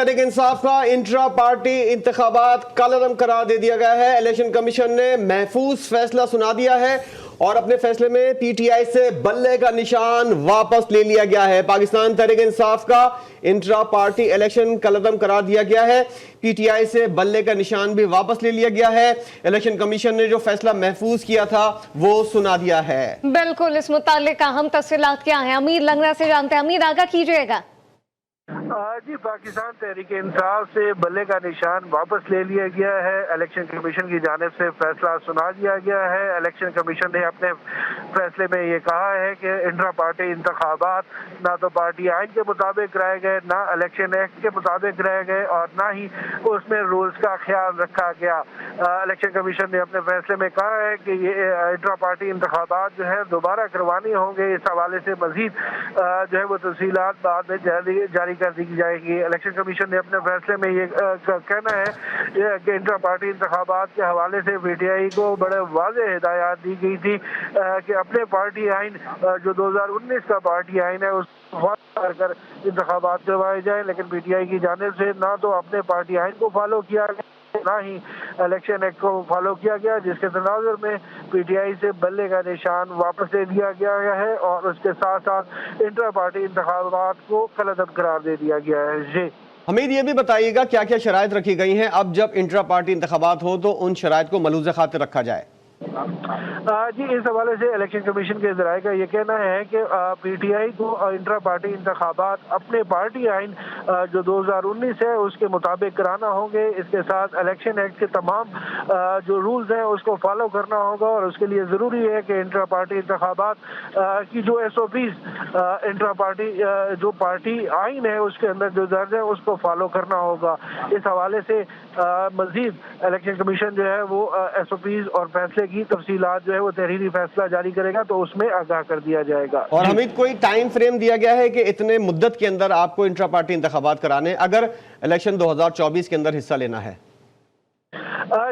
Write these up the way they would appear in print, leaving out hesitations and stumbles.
तहरीक इंसाफ का intra party इंतखाबात कलअदम करार दे दिया गया है। इलेक्शन कमीशन ने महफूज फैसला सुना दिया है और अपने फैसले में पीटीआई से बल्ले का निशान वापस ले लिया गया है। पाकिस्तान तहरीक इंसाफ का इंट्रा पार्टी इलेक्शन कलअदम करार दिया गया है। पीटीआई से बल्ले का निशान भी वापस ले लिया गया है। इलेक्शन कमीशन ने जो फैसला महफूज किया था वो सुना दिया है। बिल्कुल, इस मुतालिक अहम तफसीलात क्या है, अमीर लंगरा से जानते हैं। अमीर, आगाह कीजिएगा। जी, पाकिस्तान तहरीक इंसाफ से बल्ले का निशान वापस ले लिया गया है। इलेक्शन कमीशन की जानिब से फैसला सुना दिया गया है। इलेक्शन कमीशन ने अपने फैसले में ये कहा है कि इंट्रा पार्टी इंतखाबात ना तो पार्टी आइन के मुताबिक कराए गए, ना इलेक्शन एक्ट के मुताबिक कराए गए और ना ही उसमें रूल्स का ख्याल रखा गया। इलेक्शन कमीशन ने अपने फैसले में कहा है कि ये इंट्रा पार्टी इंतखाबात जो है दोबारा करवानी होंगे। इस हवाले से मजीद जो है वो तफसीलात बाद में जारी कर दी जाएगी। इलेक्शन कमीशन ने अपने फैसले में ये कहना है कि इंट्रा पार्टी इंतखाबात के हवाले से पीटीआई को बड़े वाज़ेह हिदायत दी गई थी कि अपने पार्टी आइन जो 2019 का पार्टी आइन है उसको कर इंतखाबात करवाए जाए, लेकिन पीटीआई की जानिब से ना तो अपने पार्टी आइन को फॉलो किया गया ना ही इलेक्शन एक्ट को फॉलो किया गया, जिसके तनाजुर में पीटीआई से बल्ले का निशान वापस ले दिया गया है और उसके साथ साथ इंटर पार्टी इंतखाबात को कलअदम करार दे दिया गया है। जी हमीद, ये भी बताइएगा क्या क्या शराइत रखी गई हैं अब जब इंट्रा पार्टी इंतखाबात हो तो उन शराइत को मलूज़ खातिर रखा जाए। जी, इस हवाले से इलेक्शन कमीशन के ज़राए का ये कहना है कि पीटीआई को इंट्रा पार्टी इंतखाबात अपने पार्टी आइन जो 2019 है उसके मुताबिक कराना होंगे। इसके साथ इलेक्शन एक्ट के तमाम जो रूल्स हैं उसको फॉलो करना होगा और उसके लिए ज़रूरी है कि इंट्रा पार्टी इंतखाबात की जो SOPs इंट्रा पार्टी जो पार्टी आइन है उसके अंदर जो दर्ज है उसको फॉलो करना होगा। इस हवाले से मज़ीद इलेक्शन कमीशन जो है वो SOPs और फैसले की तफसीलात जो है वो तहरीरी फैसला जारी करेगा तो उसमें आगाह कर दिया जाएगा। और हमीद, कोई टाइम फ्रेम दिया गया है कि इतने मुद्दत के अंदर आपको इंट्रा पार्टी इंतखाबात कराने अगर इलेक्शन 2024 के अंदर हिस्सा लेना है?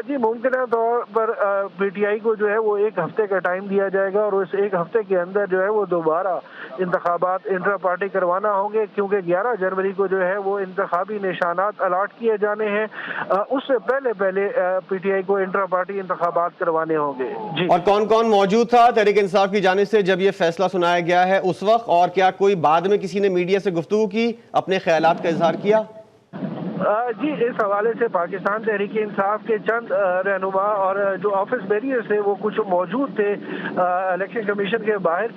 जी, मुमकिन तौर पर पीटीआई को जो है वो एक हफ्ते का टाइम दिया जाएगा और उस एक हफ्ते के अंदर जो है वो दोबारा इंतखाबात इंट्रा पार्टी करवाना होंगे, क्योंकि 11 जनवरी को जो है वो इंतखाबी निशानात अलाट किए जाने हैं। उससे पहले पीटीआई को इंट्रा पार्टी इंतखाबात करवाने होंगे। जी, और कौन कौन मौजूद था तहरीक इंसाफ की जानिब से जब ये फैसला सुनाया गया है उस वक्त, और क्या कोई बाद में किसी ने मीडिया से गुफ्तगू की, अपने ख्यालात का इजहार किया? जी, इस हवाले से पाकिस्तान तहरीक इंसाफ के चंद रहनुमा और जो ऑफिस बैरियर्स थे वो कुछ मौजूद थे इलेक्शन कमीशन के बाहर,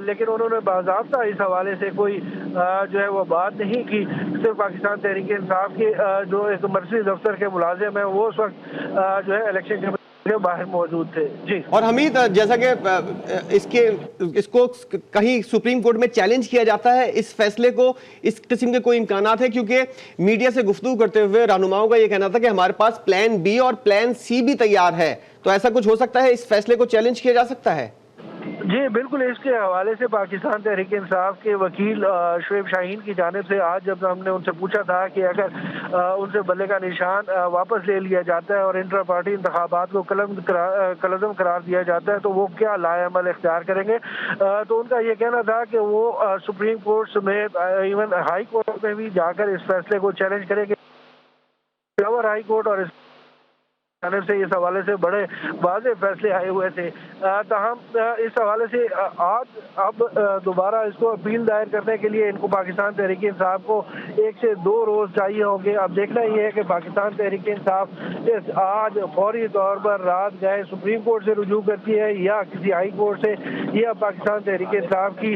लेकिन उन्होंने बाज़ाब्ता इस हवाले से कोई जो है वो बात नहीं की। सिर्फ पाकिस्तान तहरीक इंसाफ के जो एक मर्कज़ी दफ्तर के मुलाजिम हैं वो उस वक्त जो है इलेक्शन कमीशन के बाहर मौजूद थे। जी, और हमीद, जैसा कि इसको कहीं सुप्रीम कोर्ट में चैलेंज किया जाता है, इस फैसले को, इस किस्म के कोई इम्कानात है? क्योंकि मीडिया से गुफ्तगू करते हुए रहनुमाओं का ये कहना था कि हमारे पास प्लान बी और प्लान सी भी तैयार है, तो ऐसा कुछ हो सकता है? इस फैसले को चैलेंज किया जा सकता है? जी बिल्कुल, इसके हवाले से पाकिस्तान तहरीक इंसाफ के वकील शुएब शाहीन की जानिब से आज जब हमने उनसे पूछा था कि अगर उनसे बल्ले का निशान वापस ले लिया जाता है और इंट्रा पार्टी इंतखाबात को कलअदम करार दिया जाता है तो वो क्या लाएअमल इख्तियार करेंगे, तो उनका ये कहना था कि वो सुप्रीम कोर्ट समेत इवन हाई कोर्ट में भी जाकर इस फैसले को चैलेंज करेंगे। हाई कोर्ट और से इस हवाले से बड़े वाज़ेह फैसले आए हुए थे। ताहम इस हवाले से आज अब दोबारा इसको अपील दायर करने के लिए इनको पाकिस्तान तहरीक इंसाफ को 1 से 2 रोज़ चाहिए होंगे। अब देखना ये है कि पाकिस्तान तहरीक इंसाफ आज फौरी तौर पर रात गए सुप्रीम कोर्ट से रुजू करती है या किसी हाई कोर्ट से, या पाकिस्तान तहरीक इंसाफ की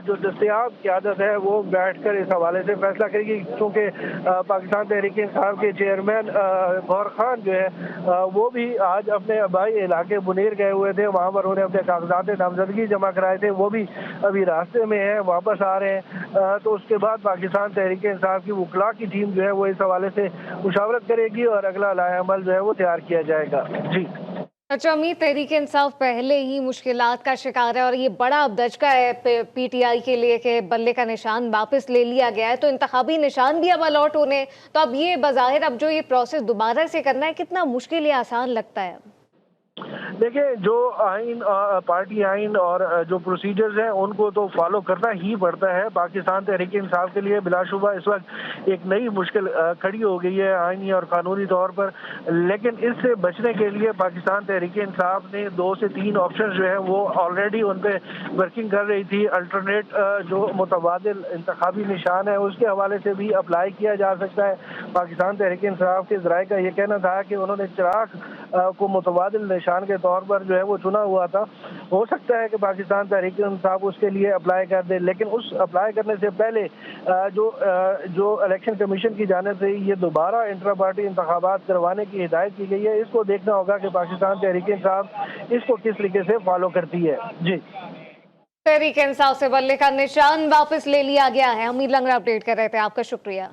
जो दस्तयाब क़यादत है वो बैठ कर इस हवाले से फैसला करेगी। क्योंकि पाकिस्तान तहरीक इंसाफ के चेयरमैन गौहर खान जो है वो भी आज अपने आबाई इलाके मुनीर गए हुए थे, वहाँ पर उन्होंने अपने कागजात नामजदगी जमा कराए थे, वो भी अभी रास्ते में हैं, वापस आ रहे हैं। तो उसके बाद पाकिस्तान तहरीक इंसाफ की वकला की टीम जो है वो इस हवाले से मुशावरत करेगी और अगला लाएअमल जो है वो तैयार किया जाएगा। जी, अच्छा अमीर, तहरीक इंसाफ पहले ही मुश्किलात का शिकार है और ये बड़ा अब दचका है पीटीआई के लिए कि बल्ले का निशान वापस ले लिया गया है, तो इंतखाबी निशान भी अब अलॉट होने, तो अब ये बज़ाहिर अब जो ये प्रोसेस दोबारा से करना है कितना मुश्किल या आसान लगता है? देखिए, जो आइन पार्टी आइन और जो प्रोसीजर्स हैं उनको तो फॉलो करना ही पड़ता है। पाकिस्तान तहरीक इंसाफ के लिए बिलाशुबा इस वक्त एक नई मुश्किल खड़ी हो गई है आइनी और कानूनी तौर पर, लेकिन इससे बचने के लिए पाकिस्तान तहरीक इंसाफ ने 2 से 3 ऑप्शन जो है वो ऑलरेडी उन पे वर्किंग कर रही थी। अल्टरनेट जो मुतबादिल इंतखाबी निशान है उसके हवाले से भी अप्लाई किया जा सकता है। पाकिस्तान तहरीक इंसाफ के ज़राए का ये कहना था कि उन्होंने चिराग को मुतबादिल निशान के तौर पर जो है वो चुना हुआ था। हो सकता है कि पाकिस्तान तहरीक इंसाफ उसके लिए अप्लाई कर दे, लेकिन उस अप्लाई करने से पहले जो इलेक्शन कमीशन की जानिब से ये दोबारा इंट्रा पार्टी इंतखाबात करवाने की हिदायत की गई है, इसको देखना होगा कि पाकिस्तान तहरीक इंसाफ इसको किस तरीके से फॉलो करती है। जी, तहरीक इंसाफ से बल्ले का निशान वापस ले लिया गया है। अमीर लंगड़ा अपडेट कर रहे थे, आपका शुक्रिया।